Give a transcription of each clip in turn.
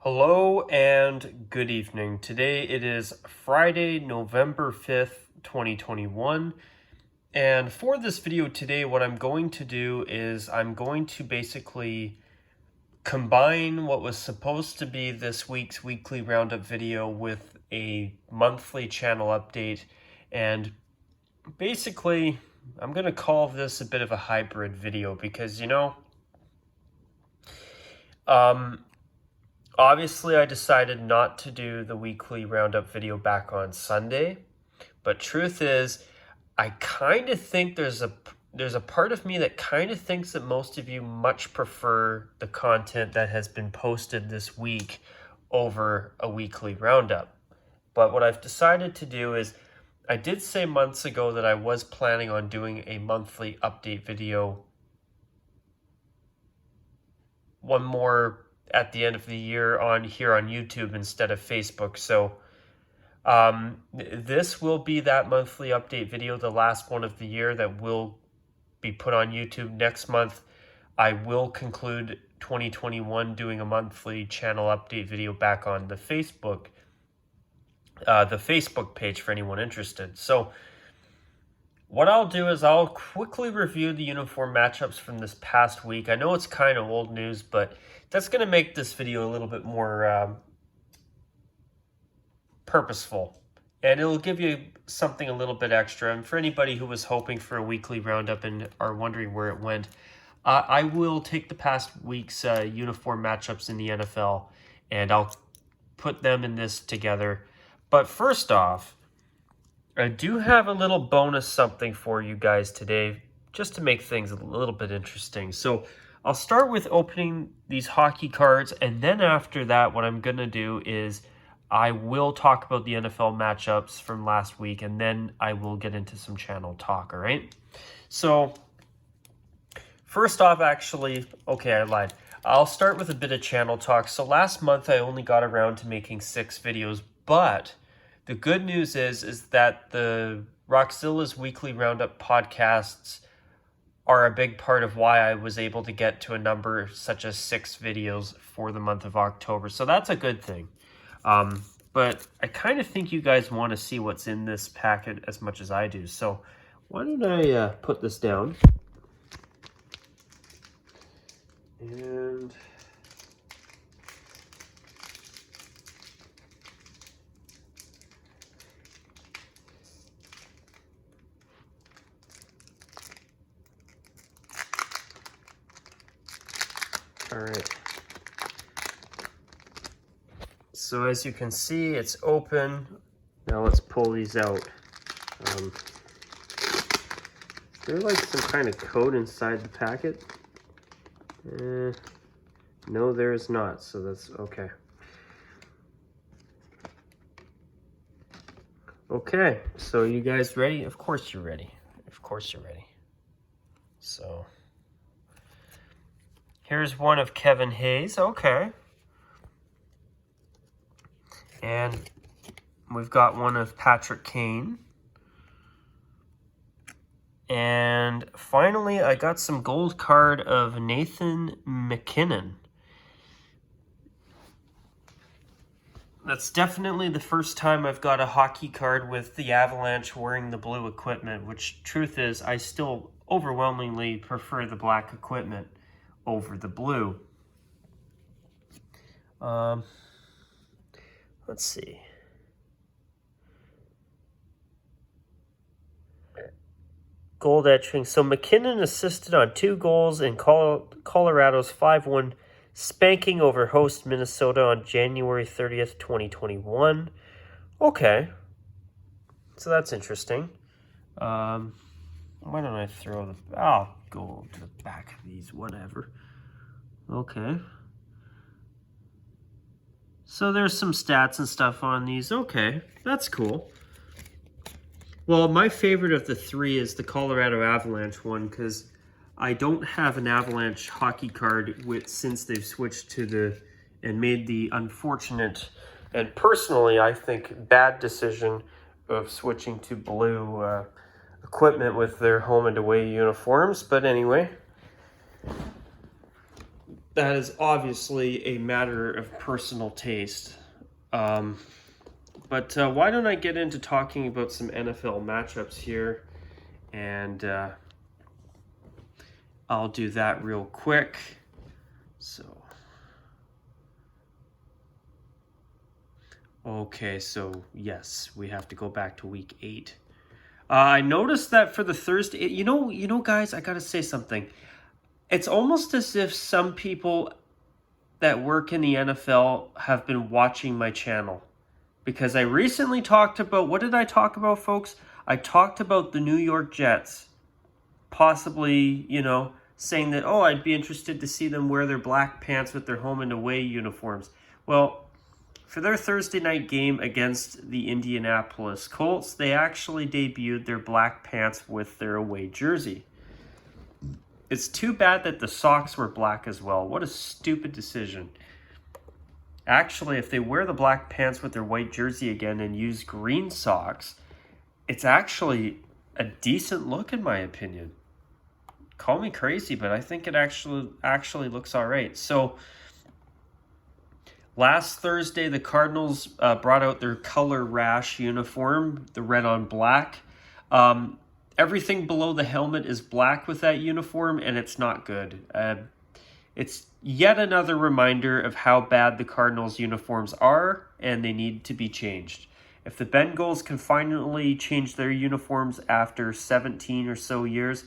Hello and good evening. Today it is Friday, November 5th, 2021. And for this video today, what I'm going to do is I'm going to basically combine what was supposed to be this week's weekly roundup video with a monthly channel update. And basically, I'm going to call this a bit of a hybrid video because, obviously, I decided not to do the weekly roundup video back on Sunday, but truth is, I kind of think there's a part of me that kind of thinks that most of you much prefer the content that has been posted this week over a weekly roundup. But what I've decided to do is, I did say months ago that I was planning on doing a monthly update video, one more at the end of the year on YouTube instead of Facebook. So this will be that monthly update video, the last one of the year that will be put on YouTube. Next month, I will conclude 2021 doing a monthly channel update video back on the Facebook page for anyone interested. So what I'll do is I'll quickly review the uniform matchups from this past week. I know it's kind of old news, but that's going to make this video a little bit more purposeful. And it'll give you something a little bit extra. And for anybody who was hoping for a weekly roundup and are wondering where it went, I will take the past week's uniform matchups in the NFL and I'll put them in this together. But first off, I do have a little bonus something for you guys today, just to make things a little bit interesting. So I'll start with opening these hockey cards, and then after that, what I'm going to do is I will talk about the NFL matchups from last week, and then I will get into some channel talk, all right? So first off, actually, okay, I lied. I'll start with a bit of channel talk. So last month, I only got around to making 6 videos, but the good news is that the Rockzilla's weekly roundup podcasts are a big part of why I was able to get to a number such as 6 videos for the month of October. So that's a good thing. But I kind of think you guys want to see what's in this packet as much as I do. So why don't I put this down? And all right. So as you can see, it's open. Now let's pull these out. Is there like some kind of code inside the packet? No, there is not. So that's okay. Okay, so you guys ready? Of course you're ready. Of course you're ready. So here's one of Kevin Hayes. Okay. And we've got one of Patrick Kane. And finally, I got some gold card of Nathan MacKinnon. That's definitely the first time I've got a hockey card with the Avalanche wearing the blue equipment, which, truth is, I still overwhelmingly prefer the black equipment over the blue. Let's see. Gold etching. So MacKinnon assisted on 2 goals in Colorado's 5-1 spanking over host Minnesota on January 30th, 2021. Okay. So that's interesting. Why don't I throw the... I'll go to the back of these, whatever. Okay. So there's some stats and stuff on these. Okay, that's cool. Well, my favorite of the 3 is the Colorado Avalanche one, because I don't have an Avalanche hockey card since they've switched to and made the unfortunate, and personally I think bad decision of switching to blue equipment with their home and away uniforms. But anyway, that is obviously a matter of personal taste. Um, but why don't I get into talking about some NFL matchups here? And I'll do that real quick. So, okay, so yes, we have to go back to week 8. I noticed that for the Thursday, guys, I gotta say something. It's almost as if some people that work in the NFL have been watching my channel. Because I recently talked about, what did I talk about, folks? I talked about the New York Jets possibly, saying that, oh, I'd be interested to see them wear their black pants with their home and away uniforms. Well, for their Thursday night game against the Indianapolis Colts, they actually debuted their black pants with their away jersey. It's too bad that the socks were black as well. What a stupid decision. Actually, if they wear the black pants with their white jersey again and use green socks, it's actually a decent look in my opinion. Call me crazy, but I think it actually looks all right. So last Thursday, the Cardinals brought out their color rash uniform, the red on black. Everything below the helmet is black with that uniform, and it's not good. It's yet another reminder of how bad the Cardinals' uniforms are, and they need to be changed. If the Bengals can finally change their uniforms after 17 or so years,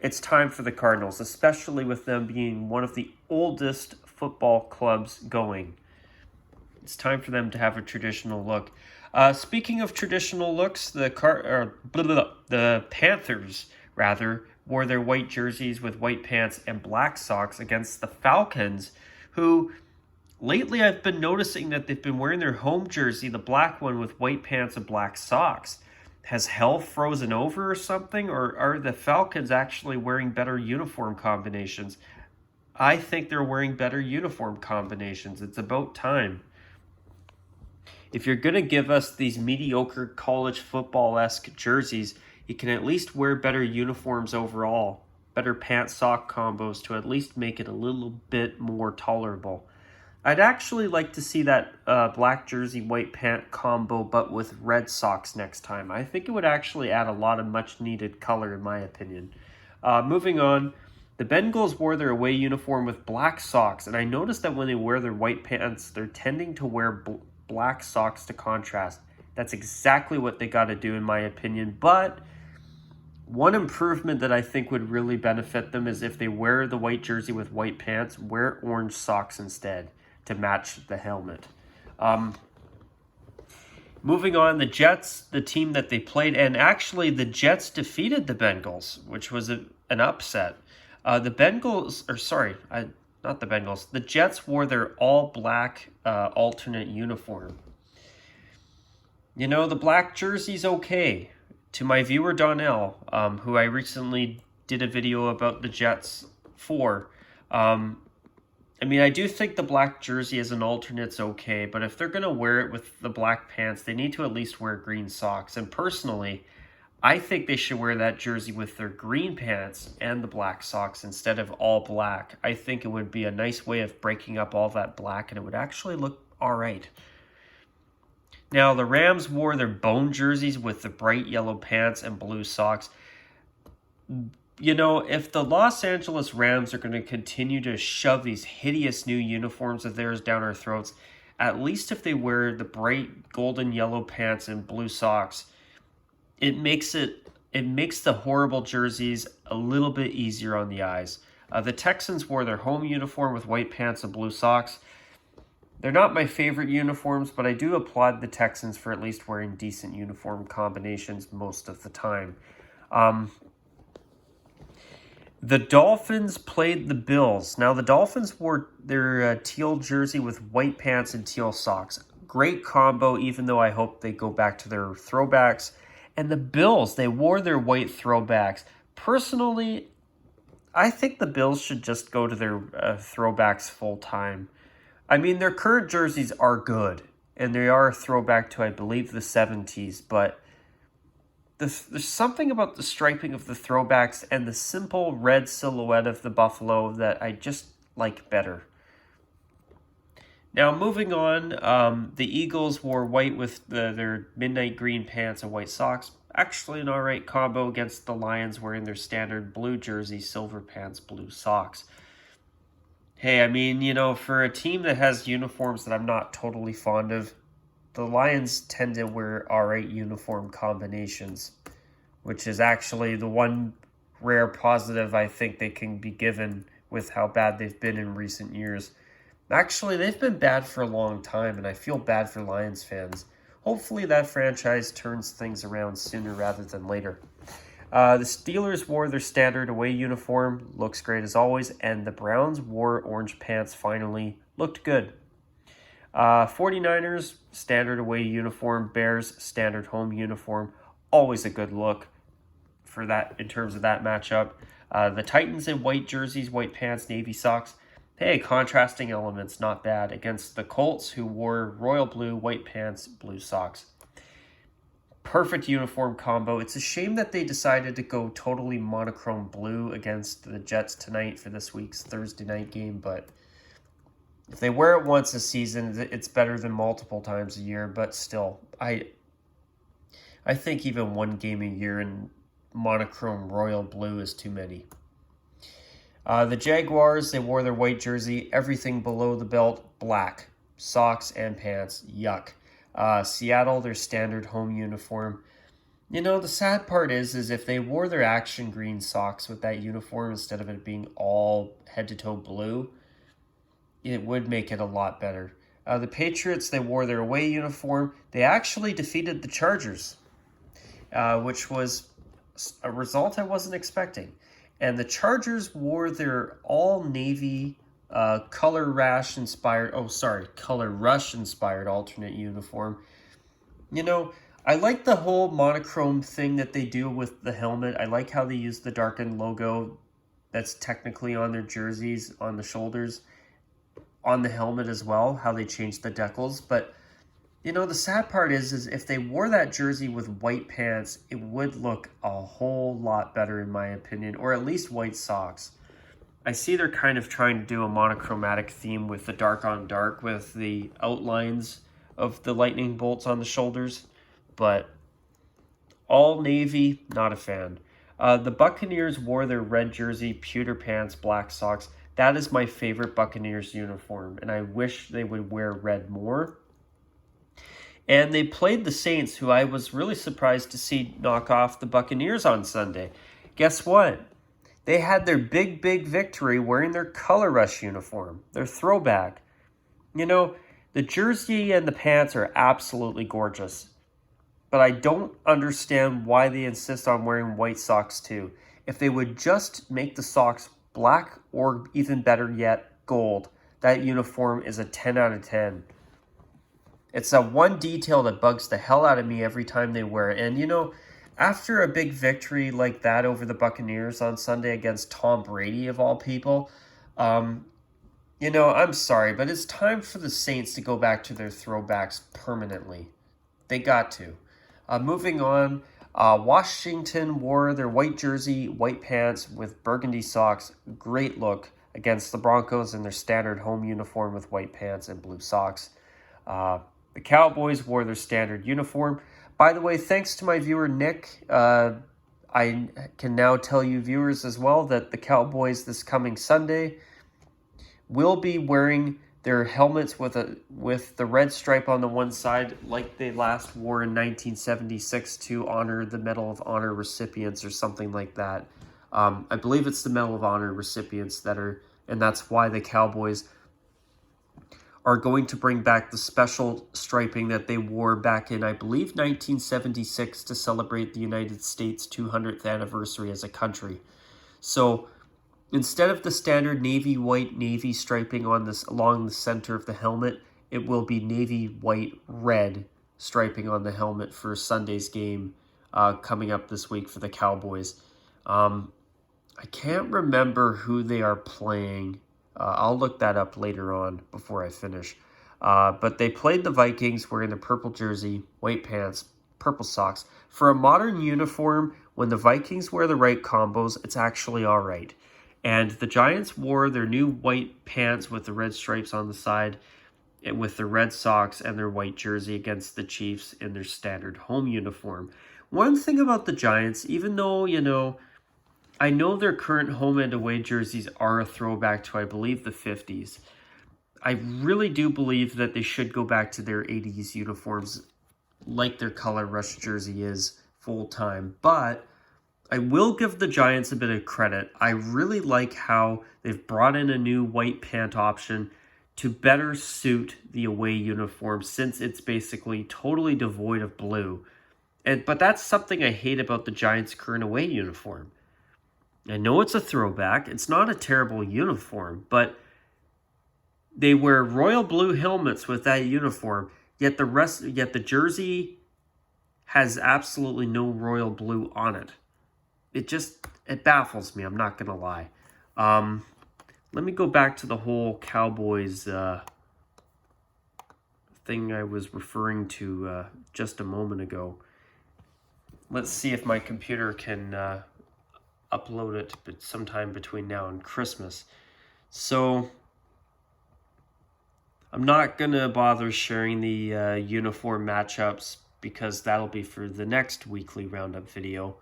it's time for the Cardinals, especially with them being one of the oldest football clubs going. It's time for them to have a traditional look. Speaking of traditional looks, the Panthers, wore their white jerseys with white pants and black socks against the Falcons, who lately I've been noticing that they've been wearing their home jersey, the black one, with white pants and black socks. Has hell frozen over or something? Or are the Falcons actually wearing better uniform combinations? I think they're wearing better uniform combinations. It's about time. If you're going to give us these mediocre college football-esque jerseys, you can at least wear better uniforms overall, better pant-sock combos to at least make it a little bit more tolerable. I'd actually like to see that black jersey, white pant combo, but with red socks next time. I think it would actually add a lot of much-needed color, in my opinion. Moving on, the Bengals wore their away uniform with black socks, and I noticed that when they wear their white pants, they're tending to wear black socks to contrast. That's exactly what they got to do, in my opinion. But one improvement that I think would really benefit them is if they wear the white jersey with white pants, wear orange socks instead to match the helmet. Moving on, the Jets, the team that they played, and actually the Jets defeated the Bengals, which was an upset. The Jets wore their all-black alternate uniform. The black jersey's okay. To my viewer, Donnell, who I recently did a video about the Jets for, I do think the black jersey as an alternate's okay, but if they're going to wear it with the black pants, they need to at least wear green socks. And personally, I think they should wear that jersey with their green pants and the black socks instead of all black. I think it would be a nice way of breaking up all that black, and it would actually look all right. Now, the Rams wore their bone jerseys with the bright yellow pants and blue socks. If the Los Angeles Rams are going to continue to shove these hideous new uniforms of theirs down our throats, at least if they wear the bright golden yellow pants and blue socks, it makes the horrible jerseys a little bit easier on the eyes. The Texans wore their home uniform with white pants and blue socks. They're not my favorite uniforms, but I do applaud the Texans for at least wearing decent uniform combinations most of the time. The Dolphins played the Bills. Now, the Dolphins wore their teal jersey with white pants and teal socks. Great combo, even though I hope they go back to their throwbacks. And the Bills, they wore their white throwbacks. Personally, I think the Bills should just go to their throwbacks full time. Their current jerseys are good, and they are a throwback to, I believe, the 70s, but there's something about the striping of the throwbacks and the simple red silhouette of the buffalo that I just like better. Now, moving on, the Eagles wore white with their midnight green pants and white socks. Actually, an alright combo against the Lions wearing their standard blue jersey, silver pants, blue socks. Hey, I mean, for a team that has uniforms that I'm not totally fond of, the Lions tend to wear alright uniform combinations, which is actually the one rare positive I think they can be given with how bad they've been in recent years. Actually, they've been bad for a long time, and I feel bad for Lions fans. Hopefully that franchise turns things around sooner rather than later. The Steelers wore their standard away uniform, looks great as always, and the Browns wore orange pants finally, looked good. 49ers, standard away uniform, Bears, standard home uniform, always a good look for that in terms of that matchup. The Titans in white jerseys, white pants, navy socks. Hey, contrasting elements, not bad, against the Colts, who wore royal blue, white pants, blue socks. Perfect uniform combo. It's a shame that they decided to go totally monochrome blue against the Jets tonight for this week's Thursday night game, but if they wear it once a season, it's better than multiple times a year, but still, I think even one game a year in monochrome royal blue is too many. The Jaguars, they wore their white jersey, everything below the belt, black, socks and pants, yuck. Seattle, their standard home uniform. The sad part is if they wore their action green socks with that uniform instead of it being all head-to-toe blue, it would make it a lot better. The Patriots, they wore their away uniform. They actually defeated the Chargers, which was a result I wasn't expecting. And the Chargers wore their all-navy Color Rush inspired alternate uniform. I like the whole monochrome thing that they do with the helmet. I like how they use the darkened logo that's technically on their jerseys, on the shoulders, on the helmet as well, how they changed the decals. But, the sad part is if they wore that jersey with white pants, it would look a whole lot better in my opinion, or at least white socks. I see they're kind of trying to do a monochromatic theme with the dark on dark with the outlines of the lightning bolts on the shoulders, but all navy, not a fan. The Buccaneers wore their red jersey, pewter pants, black socks. That is my favorite Buccaneers uniform, and I wish they would wear red more. And they played the Saints, who I was really surprised to see knock off the Buccaneers on Sunday. Guess what? They had their big victory wearing their Color Rush uniform, their throwback. The jersey and the pants are absolutely gorgeous. But I don't understand why they insist on wearing white socks too. If they would just make the socks black or even better yet, gold, that uniform is a 10 out of 10. It's that one detail that bugs the hell out of me every time they wear it. And, after a big victory like that over the Buccaneers on Sunday against Tom Brady, of all people, I'm sorry, but it's time for the Saints to go back to their throwbacks permanently. They got to. Moving on, Washington wore their white jersey, white pants with burgundy socks. Great look against the Broncos in their standard home uniform with white pants and blue socks. The Cowboys wore their standard uniform. By the way, thanks to my viewer Nick, I can now tell you viewers as well that the Cowboys this coming Sunday will be wearing their helmets with the red stripe on the one side like they last wore in 1976 to honor the Medal of Honor recipients or something like that. I believe it's the Medal of Honor recipients and that's why the Cowboys are going to bring back the special striping that they wore back in, I believe, 1976 to celebrate the United States' 200th anniversary as a country. So instead of the standard navy white navy striping along the center of the helmet, it will be navy white red striping on the helmet for Sunday's game coming up this week for the Cowboys. I can't remember who they are playing. I'll look that up later on before I finish. But they played the Vikings wearing the purple jersey, white pants, purple socks. For a modern uniform, when the Vikings wear the right combos, it's actually all right. And the Giants wore their new white pants with the red stripes on the side, with their red socks and their white jersey against the Chiefs in their standard home uniform. One thing about the Giants, even though, I know their current home and away jerseys are a throwback to, I believe, the 50s. I really do believe that they should go back to their 80s uniforms like their color rush jersey is full time. But I will give the Giants a bit of credit. I really like how they've brought in a new white pant option to better suit the away uniform, since it's basically totally devoid of blue. But that's something I hate about the Giants' current away uniform. I know it's a throwback. It's not a terrible uniform, but they wear royal blue helmets with that uniform, yet the jersey has absolutely no royal blue on it. It baffles me, I'm not going to lie. Let me go back to the whole Cowboys thing I was referring to just a moment ago. Let's see if my computer can upload it sometime between now and Christmas. So I'm not going to bother sharing the uniform matchups because that'll be for the next weekly roundup video.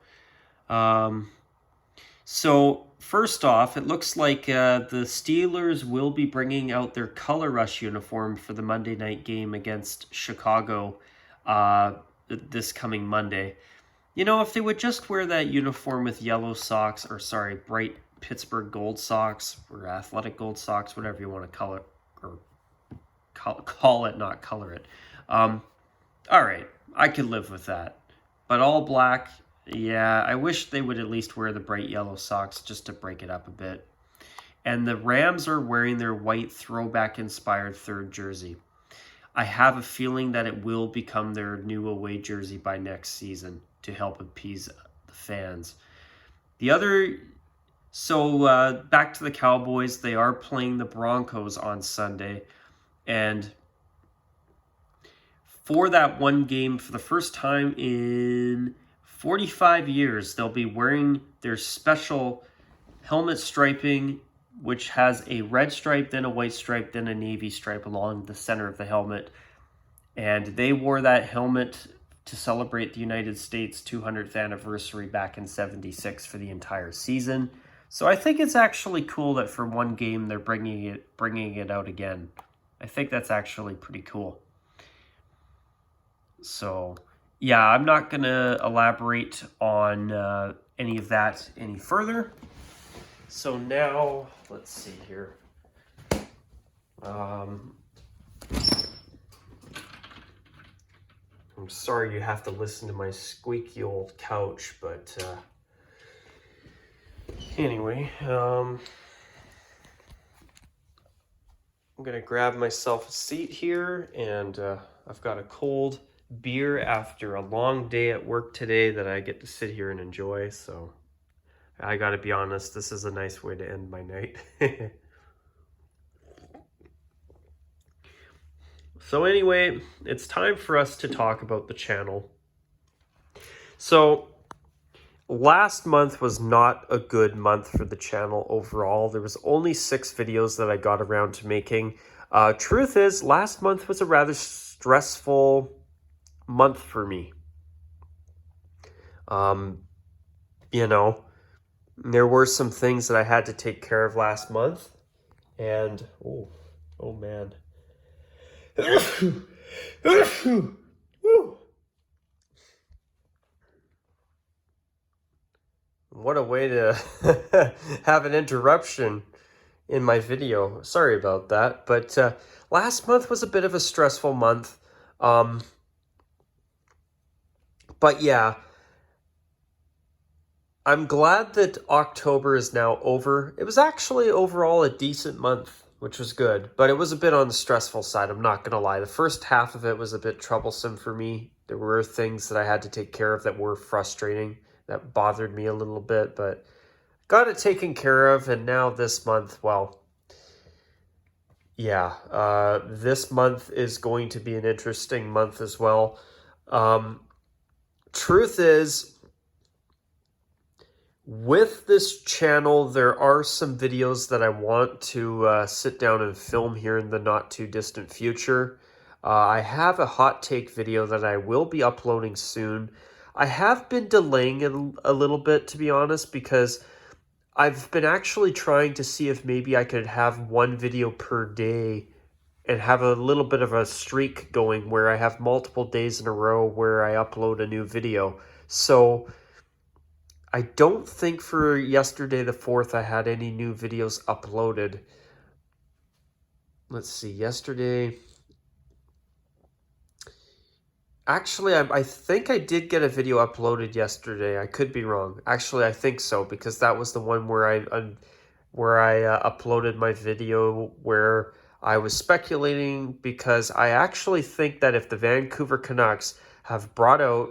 So first off, it looks like the Steelers will be bringing out their color rush uniform for the Monday night game against Chicago this coming Monday. If they would just wear that uniform with yellow socks, bright Pittsburgh gold socks or athletic gold socks, whatever you want to call it, or call it, not color it. All right, I could live with that. But all black, yeah, I wish they would at least wear the bright yellow socks just to break it up a bit. And the Rams are wearing their white throwback-inspired third jersey. I have a feeling that it will become their new away jersey by next season to help appease the fans. Back to the Cowboys. They are playing the Broncos on Sunday. And for that one game, for the first time in 45 years, they'll be wearing their special helmet striping, which has a red stripe, then a white stripe, then a navy stripe along the center of the helmet. And they wore that helmet to celebrate the United States 200th anniversary back in '76 for the entire season. So I think it's actually cool that for one game they're bringing it out again. I think that's actually pretty cool. So yeah, I'm not going to elaborate on any of that any further. So now, let's see here. I'm sorry you have to listen to my squeaky old couch, but anyway, I'm going to grab myself a seat here, and I've got a cold beer after a long day at work today that I get to sit here and enjoy, so I got to be honest, this is a nice way to end my night. So anyway, it's time for us to talk about the channel. So last month was not a good month for the channel overall. There was only 6 videos that I got around to making. Truth is, last month was a rather stressful month for me. There were some things that I had to take care of last month, and oh man. What a way to have an interruption in my video. Sorry about that, but last month was a bit of a stressful month. But yeah, I'm glad that October is now over. It was actually overall a decent month, which was good, but it was a bit on the stressful side, I'm not going to lie. The first half of it was a bit troublesome for me. There were things that I had to take care of that were frustrating, that bothered me a little bit, but got it taken care of, and now this month, well, yeah, this month is going to be an interesting month as well. Truth is, With this channel, there are some videos that I want to sit down and film here in the not too distant future. I have a hot take video that I will be uploading soon. I have been delaying it a little bit, to be honest, because I've been actually trying to see if maybe I could have one video per day and have a little bit of a streak going where I have multiple days in a row where I upload a new video. So I don't think for yesterday the 4th I had any new videos uploaded. Let's see, yesterday... Actually, I think I did get a video uploaded yesterday. I could be wrong. Actually, I think so, because that was the one where I uploaded my video where I was speculating, because I actually think that if the Vancouver Canucks have brought out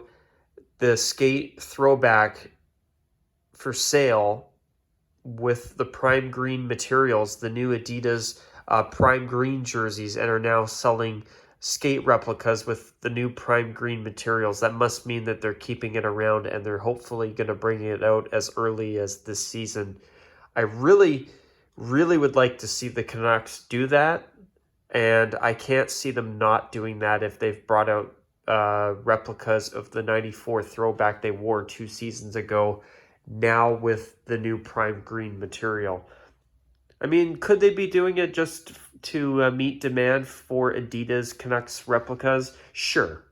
the skate throwback for sale with the prime green materials, the new Adidas prime green jerseys, and are now selling skate replicas with the new prime green materials, that must mean that they're keeping it around and they're hopefully going to bring it out as early as this season. I really would like to see the Canucks do that, and I can't see them not doing that if they've brought out replicas of the 94 throwback they wore 2 seasons ago, now with the new prime green material. I mean, could they be doing it just to meet demand for Adidas Canucks replicas? Sure.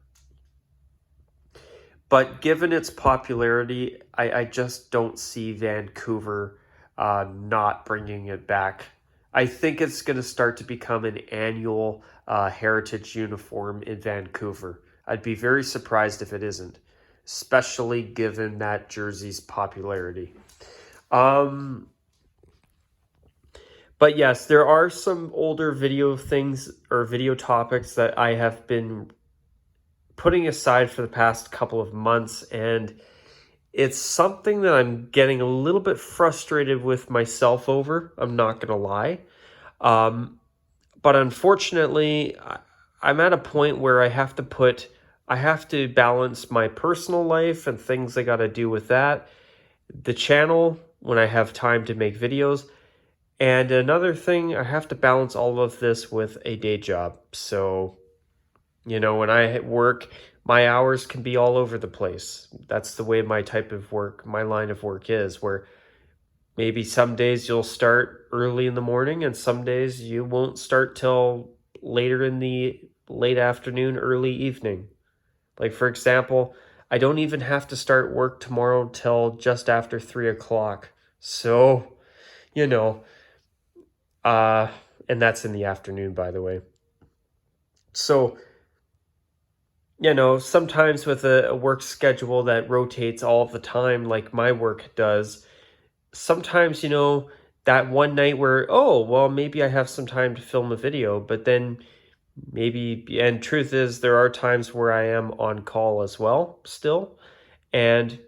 But given its popularity, I just don't see Vancouver not bringing it back. I think it's going to start to become an annual heritage uniform in Vancouver. I'd be very surprised if it isn't, especially given that jersey's popularity. But yes, there are some older video things or video topics that I have been putting aside for the past couple of months, and it's something that I'm getting a little bit frustrated with myself over. I'm not going to lie. But unfortunately, I'm at a point where I have to balance my personal life and things I got to do with that, the channel when I have time to make videos, and another thing, I have to balance all of this with a day job. So, you know, when I work, my hours can be all over the place. That's the way my type of work, my line of work is, where maybe some days you'll start early in the morning and some days you won't start till later in the late afternoon, early evening. Like, for example, I don't even have to start work tomorrow till just after 3 o'clock. So, you know... and that's in the afternoon, by the way. So, you know, sometimes with a work schedule that rotates all of the time, like my work does, sometimes, you know, that one night where, oh, well, maybe I have some time to film a video, but then maybe, and truth is, there are times where I am on call as well, still. And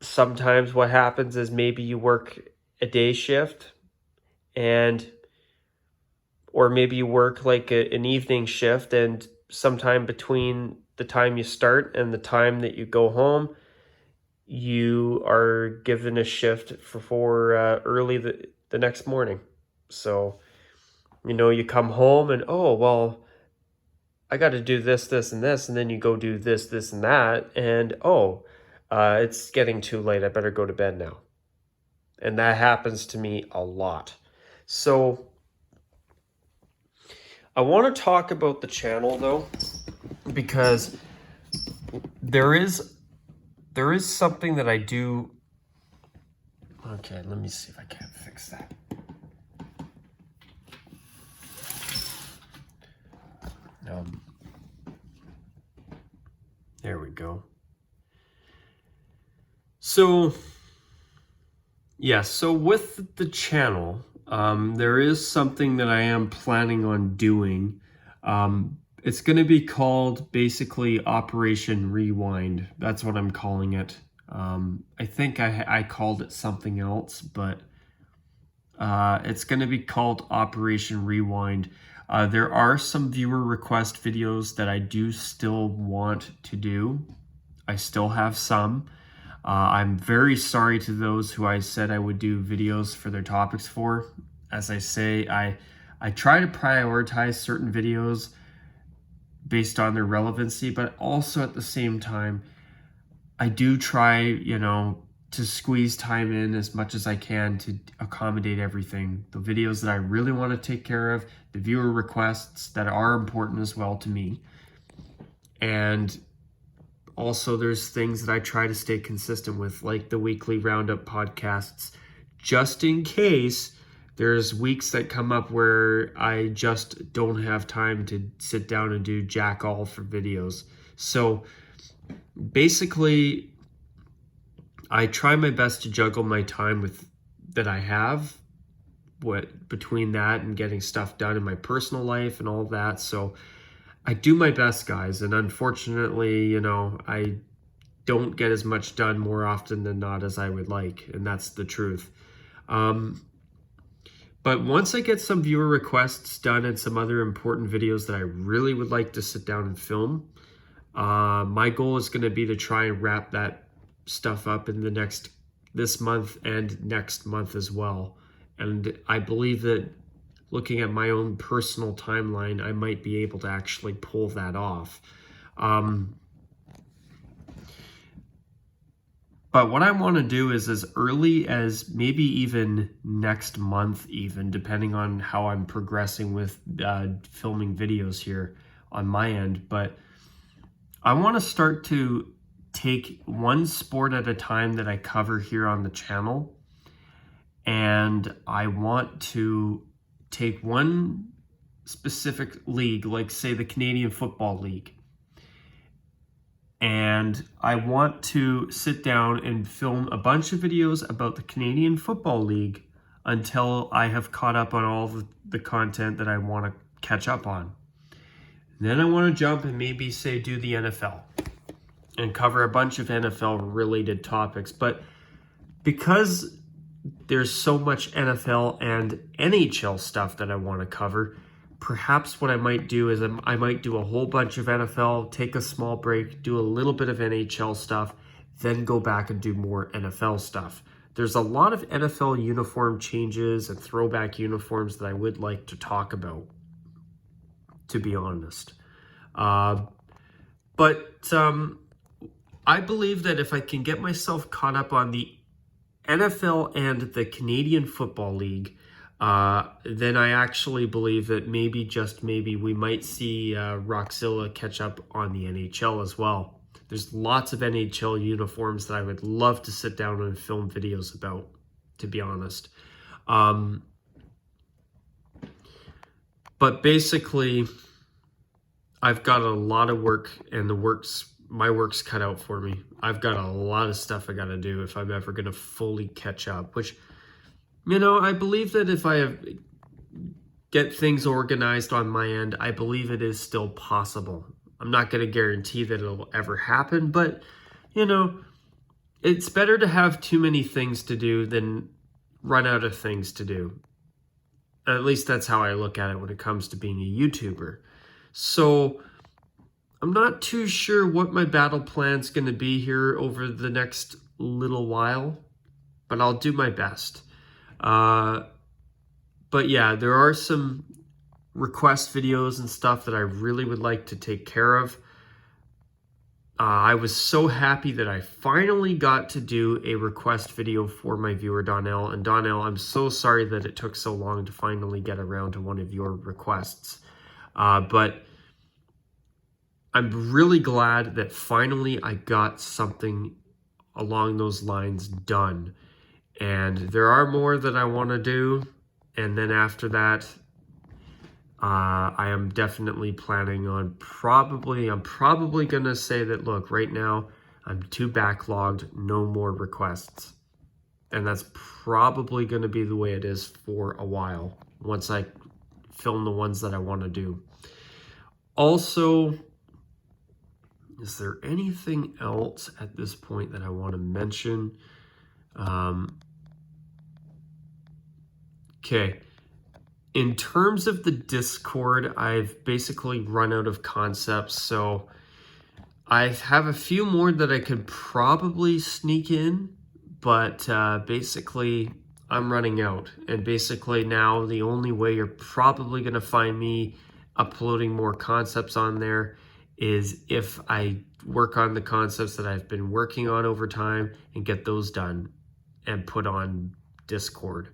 sometimes what happens is maybe you work a day shift, or maybe you work like an evening shift, and sometime between the time you start and the time that you go home, you are given a shift for early the next morning. So, you know, you come home and, oh, well, I got to do this, this, and this, and then you go do this, this, and that, and, oh, it's getting too late. I better go to bed now. And that happens to me a lot. So I want to talk about the channel, though, because there is something that I do. Okay, let me see if I can fix that. There we go. So, yeah, so with the channel, there is something that I am planning on doing. It's going to be called basically Operation Rewind. That's what I'm calling it. I think I called it something else, but it's going to be called Operation Rewind. There are some viewer request videos that I do still want to do. I still have some. I'm very sorry to those who I said I would do videos for their topics for. As I say, I try to prioritize certain videos based on their relevancy, but also at the same time, I do try, to squeeze time in as much as I can to accommodate everything. The videos that I really want to take care of, the viewer requests that are important as well to me. And also there's things that I try to stay consistent with, like the weekly roundup podcasts, just in case there's weeks that come up where I just don't have time to sit down and do jack all for videos. So basically, I try my best to juggle my time with that I have, between that and getting stuff done in my personal life and all that. So I do my best, guys, and unfortunately, I don't get as much done more often than not as I would like, and that's the truth. But once I get some viewer requests done and some other important videos that I really would like to sit down and film, my goal is going to be to try and wrap that stuff up in this month and next month as well. And I believe that looking at my own personal timeline, I might be able to actually pull that off. But what I want to do is as early as maybe even next month, even depending on how I'm progressing with filming videos here on my end. But I want to start to take one sport at a time that I cover here on the channel, and I want to take one specific league, like say the Canadian Football League, and I want to sit down and film a bunch of videos about the Canadian Football League until I have caught up on all the content that I want to catch up on. Then I want to jump and maybe say do the NFL and cover a bunch of NFL related topics. But because there's so much NFL and NHL stuff that I want to cover, perhaps what I might do is I might do a whole bunch of NFL, take a small break, do a little bit of NHL stuff, then go back and do more NFL stuff. There's a lot of NFL uniform changes and throwback uniforms that I would like to talk about, to be honest. But I believe that if I can get myself caught up on the NFL and the Canadian Football League, then I actually believe that maybe, just maybe, we might see Rockzilla catch up on the NHL as well. There's lots of NHL uniforms that I would love to sit down and film videos about, to be honest. But basically, I've got a lot of work, and my work's cut out for me. I've got a lot of stuff I got to do if I'm ever going to fully catch up, which, I believe that if I get things organized on my end, I believe it is still possible. I'm not going to guarantee that it'll ever happen, but, it's better to have too many things to do than run out of things to do. At least that's how I look at it when it comes to being a YouTuber. So I'm not too sure what my battle plan's going to be here over the next little while, but I'll do my best. But yeah, there are some request videos and stuff that I really would like to take care of. I was so happy that I finally got to do a request video for my viewer Donnell. And Donnell, I'm so sorry that it took so long to finally get around to one of your requests. But I'm really glad that finally I got something along those lines done. And there are more that I want to do. And then after that, I am definitely planning on I'm probably going to say that, look, right now I'm too backlogged, no more requests. And that's probably going to be the way it is for a while once I film the ones that I want to do. Also, is there anything else at this point that I want to mention? Okay. In terms of the Discord, I've basically run out of concepts, so I have a few more that I could probably sneak in, but basically I'm running out. And basically now the only way you're probably going to find me uploading more concepts on there is if I work on the concepts that I've been working on over time and get those done and put on Discord.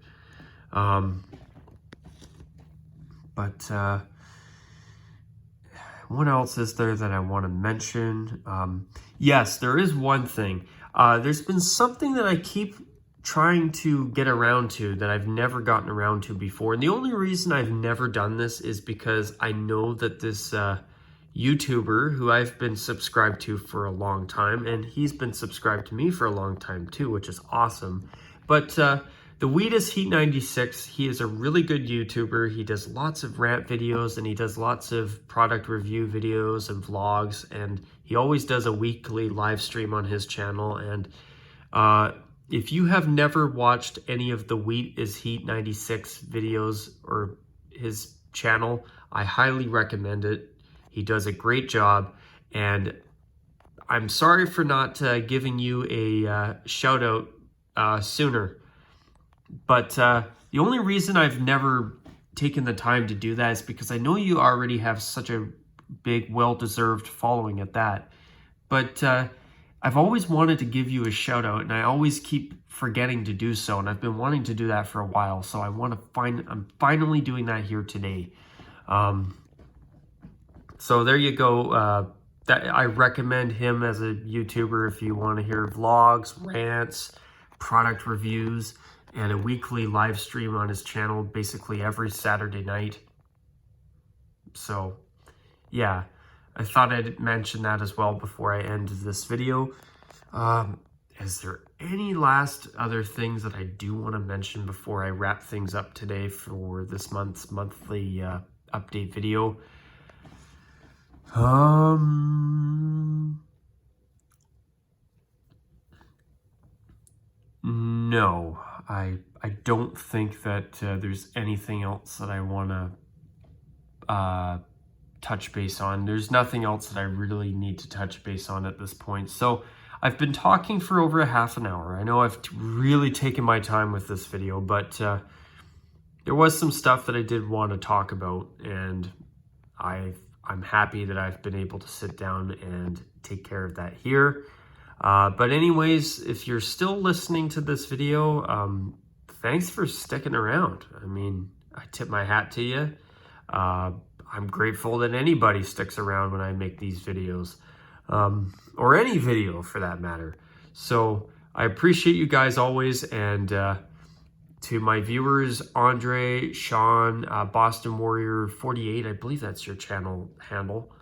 What else is there that I want to mention? Yes, there is one thing. There's been something that I keep trying to get around to that I've never gotten around to before. And the only reason I've never done this is because I know that this YouTuber who I've been subscribed to for a long time, and he's been subscribed to me for a long time too, which is awesome. But the Weed is Heat 96. He is a really good YouTuber. He does lots of rant videos and he does lots of product review videos and vlogs, and he always does a weekly live stream on his channel. And if you have never watched any of the Weed is Heat 96 videos or his channel, I highly recommend it. He does a great job, and I'm sorry for not giving you a shout out sooner. But the only reason I've never taken the time to do that is because I know you already have such a big, well-deserved following at that. But I've always wanted to give you a shout out, and I always keep forgetting to do so, and I've been wanting to do that for a while. So I'm finally doing that here today. So there you go. I recommend him as a YouTuber if you want to hear vlogs, rants, product reviews, and a weekly live stream on his channel basically every Saturday night. So yeah, I thought I'd mention that as well before I end this video. Is there any last other things that I do want to mention before I wrap things up today for this month's monthly update video? No, I don't think that there's anything else that I want to touch base on. There's nothing else that I really need to touch base on at this point. So I've been talking for over a half an hour. I know I've really taken my time with this video, but there was some stuff that I did want to talk about, and I'm happy that I've been able to sit down and take care of that here. But anyways, if you're still listening to this video, thanks for sticking around. I mean, I tip my hat to you. I'm grateful that anybody sticks around when I make these videos, or any video for that matter. So I appreciate you guys always, and to my viewers, Andre, Sean, Boston Warrior 48, I believe that's your channel handle.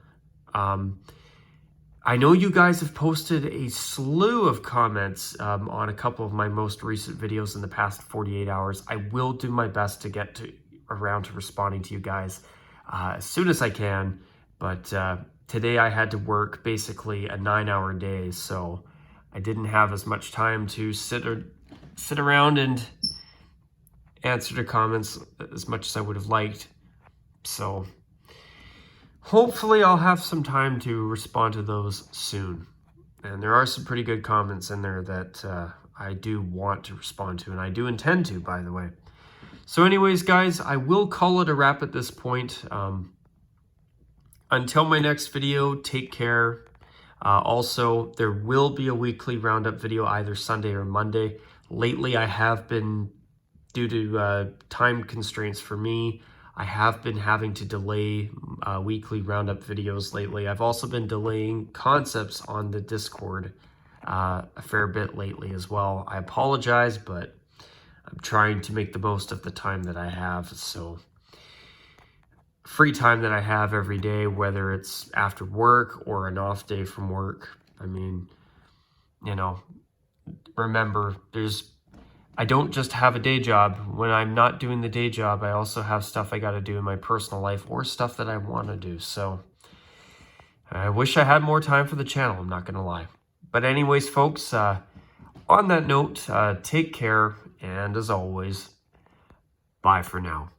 I know you guys have posted a slew of comments on a couple of my most recent videos in the past 48 hours. I will do my best to get around to responding to you guys as soon as I can. But today I had to work basically a 9-hour day, so I didn't have as much time to sit around and answer the comments as much as I would have liked. So hopefully I'll have some time to respond to those soon. And there are some pretty good comments in there that I do want to respond to, and I do intend to, by the way. So anyways, guys, I will call it a wrap at this point. Until my next video, take care. Also, there will be a weekly roundup video either Sunday or Monday. Lately, I have been, due to time constraints for me, I have been having to delay weekly roundup videos lately. I've also been delaying concepts on the Discord a fair bit lately as well. I apologize, but I'm trying to make the most of the time that I have. So free time that I have every day, whether it's after work or an off day from work. I mean, you know, remember, I don't just have a day job. When I'm not doing the day job, I also have stuff I got to do in my personal life or stuff that I want to do. So I wish I had more time for the channel, I'm not going to lie. But anyways, folks, on that note, take care. And as always, bye for now.